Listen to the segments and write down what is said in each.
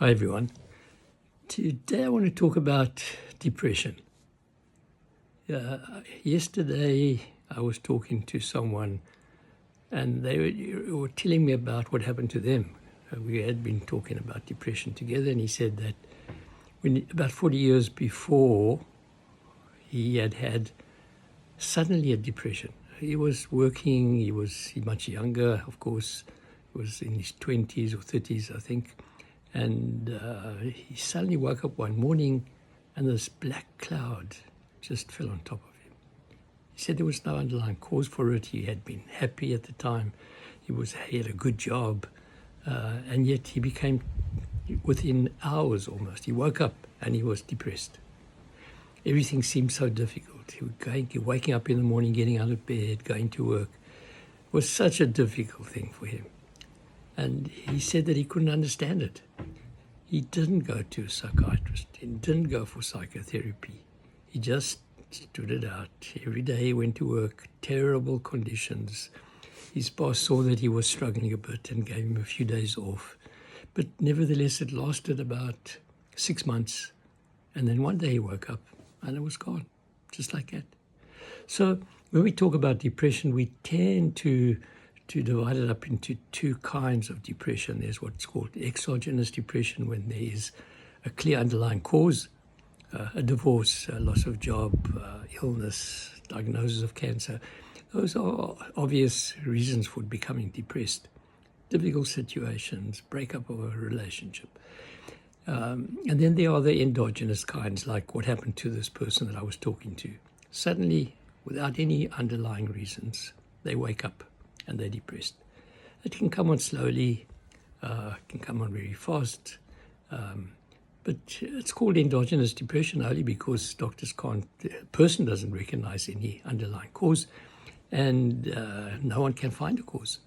Hi everyone. Today I want to talk about depression. Yesterday I was talking to someone and they were telling me about what happened to them. We had been talking about depression together, and he said that about 40 years before he had suddenly a depression. He was working, he was much younger, of course, he was in his 20s or 30s, I think. And he suddenly woke up one morning and this black cloud just fell on top of him. He said there was no underlying cause for it. He had been happy at the time. He had a good job. And yet he became, within hours almost, he woke up and he was depressed. Everything seemed so difficult. Waking up in the morning, getting out of bed, going to work was such a difficult thing for him. And he said that he couldn't understand it. He didn't go to a psychiatrist. He didn't go for psychotherapy. He just stood it out. Every day he went to work, terrible conditions. His boss saw that he was struggling a bit and gave him a few days off. But nevertheless, it lasted about 6 months. And then one day he woke up and it was gone, just like that. So when we talk about depression, we tend to divide it up into two kinds of depression. There's what's called exogenous depression, when there is a clear underlying cause, a divorce, a loss of job, illness, diagnosis of cancer. Those are obvious reasons for becoming depressed. Difficult situations, breakup of a relationship. And then there are the endogenous kinds, like what happened to this person that I was talking to. Suddenly, without any underlying reasons, they wake up and they're depressed. It can come on slowly, can come on very fast, but it's called endogenous depression only because the person doesn't recognize any underlying cause, and no one can find a cause.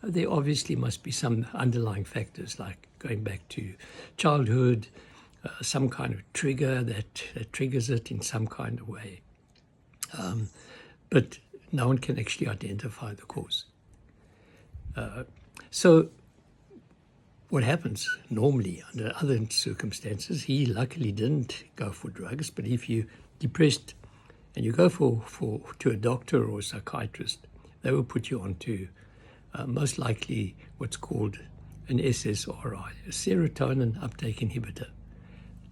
There obviously must be some underlying factors, like going back to childhood, some kind of trigger that triggers it in some kind of way. But no one can actually identify the cause. So what happens normally under other circumstances, he luckily didn't go for drugs, but if you're depressed and you go to a doctor or a psychiatrist, they will put you onto most likely what's called an SSRI, a serotonin uptake inhibitor.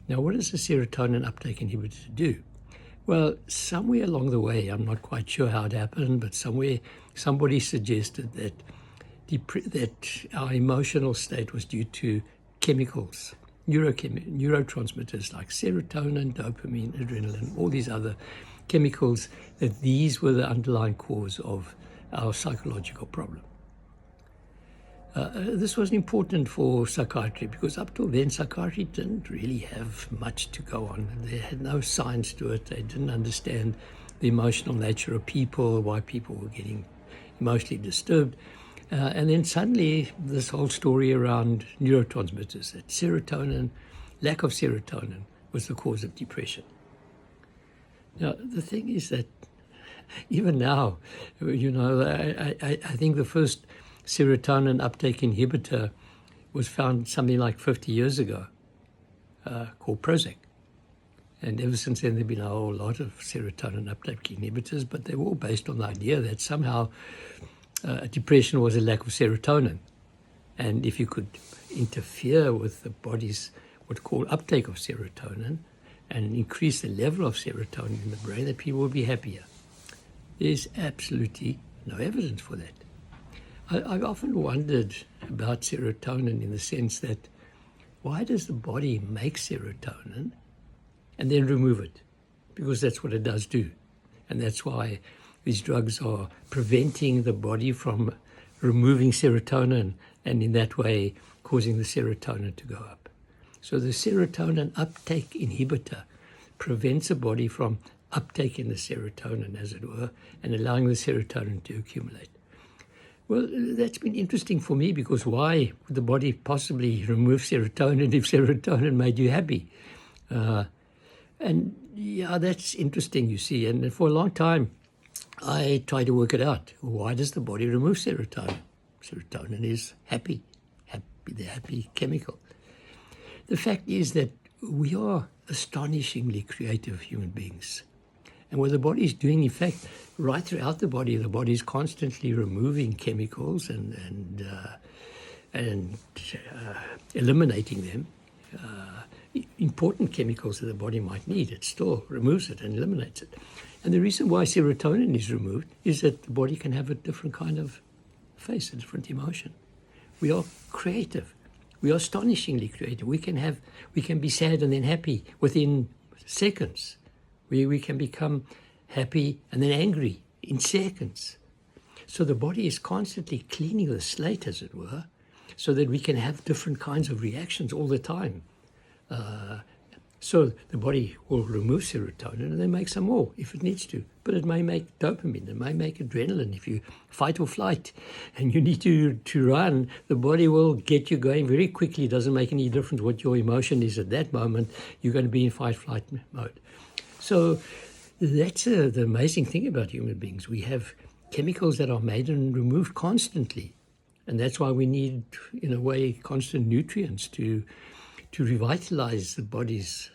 Now, what does a serotonin uptake inhibitor do? Well, somewhere along the way, I'm not quite sure how it happened, but somewhere somebody suggested that our emotional state was due to chemicals, neurotransmitters like serotonin, dopamine, adrenaline, all these other chemicals, that these were the underlying cause of our psychological problem. This was important for psychiatry because up till then, psychiatry didn't really have much to go on. They had no science to it. They didn't understand the emotional nature of people, why people were getting emotionally disturbed. And then suddenly this whole story around neurotransmitters, that serotonin, lack of serotonin, was the cause of depression. Now, the thing is that even now, I think the first serotonin uptake inhibitor was found something like 50 years ago, called Prozac. And ever since then, there have been a whole lot of serotonin uptake inhibitors, but they were all based on the idea that somehow depression was a lack of serotonin. And if you could interfere with the body's what's called uptake of serotonin and increase the level of serotonin in the brain, that people would be happier. There's absolutely no evidence for that. I've often wondered about serotonin in the sense that why does the body make serotonin and then remove it? Because that's what it does do. And that's why these drugs are preventing the body from removing serotonin and in that way causing the serotonin to go up. So the serotonin uptake inhibitor prevents the body from uptaking the serotonin, as it were, and allowing the serotonin to accumulate. Well, that's been interesting for me because why would the body possibly remove serotonin if serotonin made you happy? And yeah, that's interesting, you see. And for a long time, I tried to work it out. Why does the body remove serotonin? Serotonin is happy, the happy chemical. the fact is that we are astonishingly creative human beings. And what the body is doing, in fact, right throughout the body is constantly removing chemicals and eliminating them. Important chemicals that the body might need, it still removes it and eliminates it. And the reason why serotonin is removed is that the body can have a different kind of face, a different emotion. We are creative. We are astonishingly creative. We can be sad and then happy within seconds. We can become happy and then angry in seconds. So the body is constantly cleaning the slate, as it were, so that we can have different kinds of reactions all the time. So the body will remove serotonin and then make some more if it needs to. But it may make dopamine, it may make adrenaline. If you fight or flight and you need to run, the body will get you going very quickly. It doesn't make any difference what your emotion is at that moment. You're going to be in fight-flight mode. So that's the amazing thing about human beings. We have chemicals that are made and removed constantly. And that's why we need, in a way, constant nutrients to revitalize the body's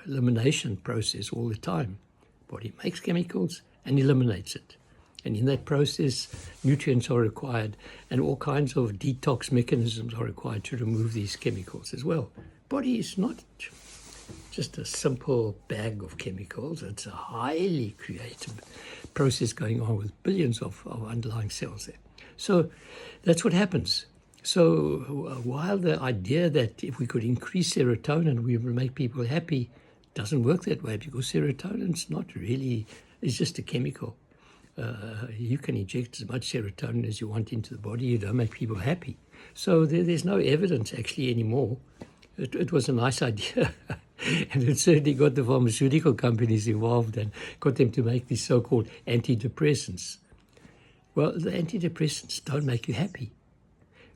elimination process all the time. The body makes chemicals and eliminates it. And in that process, nutrients are required and all kinds of detox mechanisms are required to remove these chemicals as well. Body is not just a simple bag of chemicals. It's a highly creative process going on with billions of underlying cells there. So that's what happens. So while the idea that if we could increase serotonin, we would make people happy, doesn't work that way, because serotonin's not really, it's just a chemical. You can inject as much serotonin as you want into the body, you don't make people happy. So there's no evidence actually anymore. It was a nice idea. And it certainly got the pharmaceutical companies involved and got them to make these so-called antidepressants. Well, the antidepressants don't make you happy.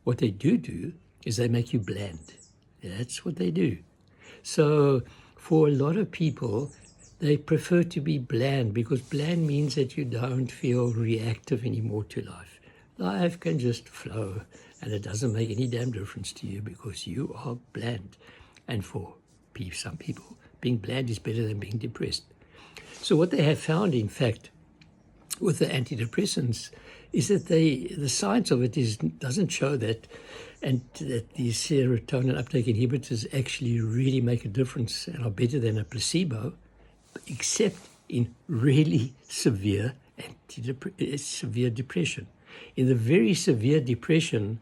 What they do is they make you bland. That's what they do. So for a lot of people, they prefer to be bland, because bland means that you don't feel reactive anymore to life. Life can just flow, and it doesn't make any damn difference to you because you are bland. And for some people, being bland is better than being depressed. So what they have found, in fact, with the antidepressants is that the science of it doesn't show that, and that these serotonin uptake inhibitors actually really make a difference and are better than a placebo, except in really severe depression. In the very severe depression,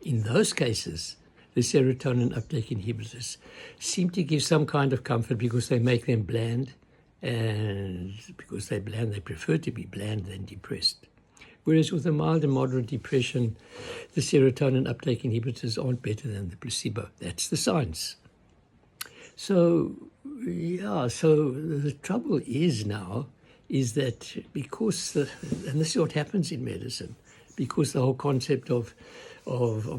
in those cases, the serotonin uptake inhibitors seem to give some kind of comfort because they make them bland, and because they're bland, they prefer to be bland than depressed. Whereas with a mild and moderate depression, the serotonin uptake inhibitors aren't better than the placebo. That's the science. So the trouble is that because, and this is what happens in medicine, because the whole concept of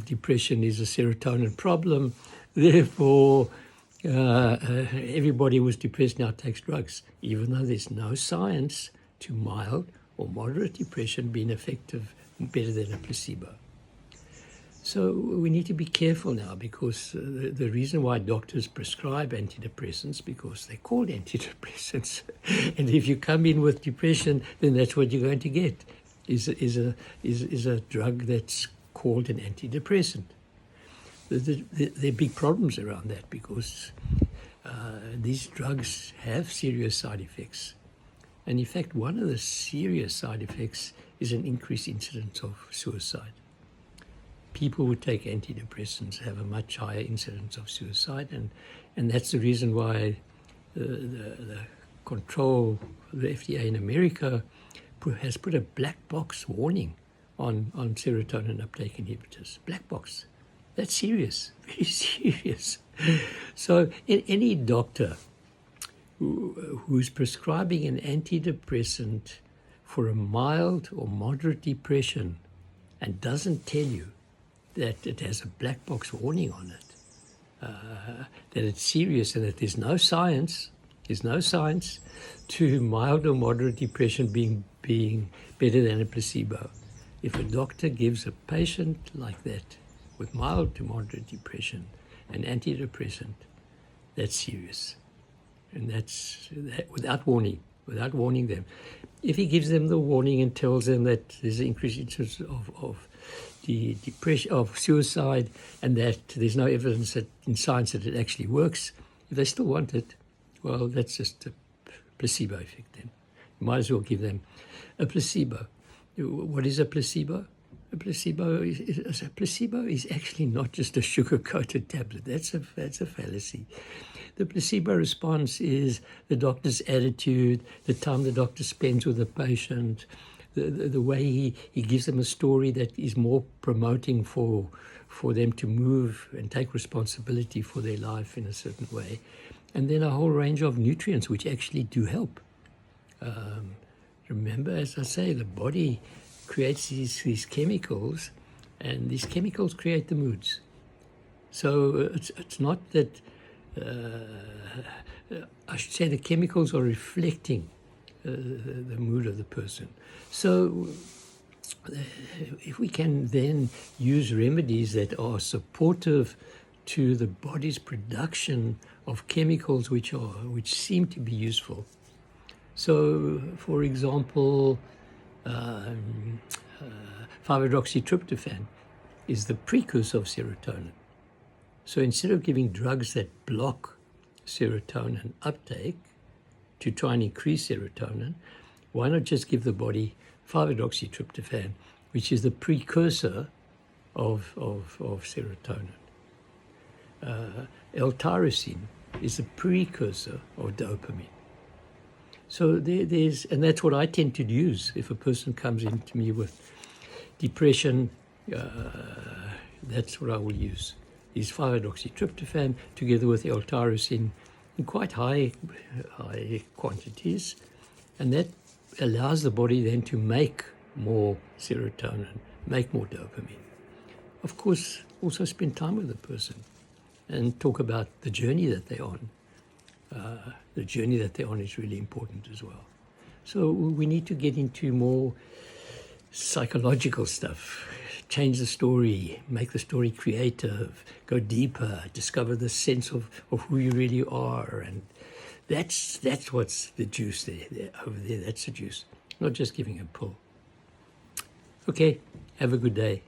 depression is a serotonin problem, therefore everybody who's depressed now takes drugs, even though there's no science to mild or moderate depression being effective better than a placebo. So we need to be careful now, because the reason why doctors prescribe antidepressants, because they're called antidepressants, and if you come in with depression, then that's what you're going to get, is a drug that's called an antidepressant. There are big problems around that, because these drugs have serious side effects. And in fact, one of the serious side effects is an increased incidence of suicide. People who take antidepressants have a much higher incidence of suicide, and that's the reason why the FDA in America has put a black box warning on serotonin uptake inhibitors. Black box. That's serious, very serious. So any doctor who's prescribing an antidepressant for a mild or moderate depression and doesn't tell you that it has a black box warning on it, that it's serious and that there's no science to mild or moderate depression being better than a placebo. If a doctor gives a patient like that with mild to moderate depression an antidepressant, that's serious. And that's without warning them. If he gives them the warning and tells them that there's an increased incidence of the depression, of suicide, and that there's no evidence that in science that it actually works, if they still want it, well, that's just a placebo effect then. You might as well give them a placebo. What is a placebo? A placebo is actually not just a sugar-coated tablet. That's a fallacy. The placebo response is the doctor's attitude, the time the doctor spends with the patient, the way he gives them a story that is more promoting for them to move and take responsibility for their life in a certain way. And then a whole range of nutrients which actually do help. Remember, as I say, the body creates these chemicals, and these chemicals create the moods. So it's not that, I should say the chemicals are reflecting the mood of the person. So if we can then use remedies that are supportive to the body's production of chemicals which seem to be useful. So, for example, 5-hydroxytryptophan is the precursor of serotonin. So instead of giving drugs that block serotonin uptake to try and increase serotonin, why not just give the body 5-hydroxytryptophan, which is the precursor of serotonin. L-tyrosine is the precursor of dopamine. So there's, and that's what I tend to use if a person comes into me with depression. That's what I will use. Is 5-hydroxytryptophan together with L-tyrosine in quite high quantities, and that allows the body then to make more serotonin, make more dopamine. Of course, also spend time with the person and talk about the journey that they're on. The journey that they're on is really important as well. So we need to get into more psychological stuff, change the story, make the story creative, go deeper, discover the sense of who you really are. And that's what's the juice there, over there. That's the juice, not just giving a pill. Okay, have a good day.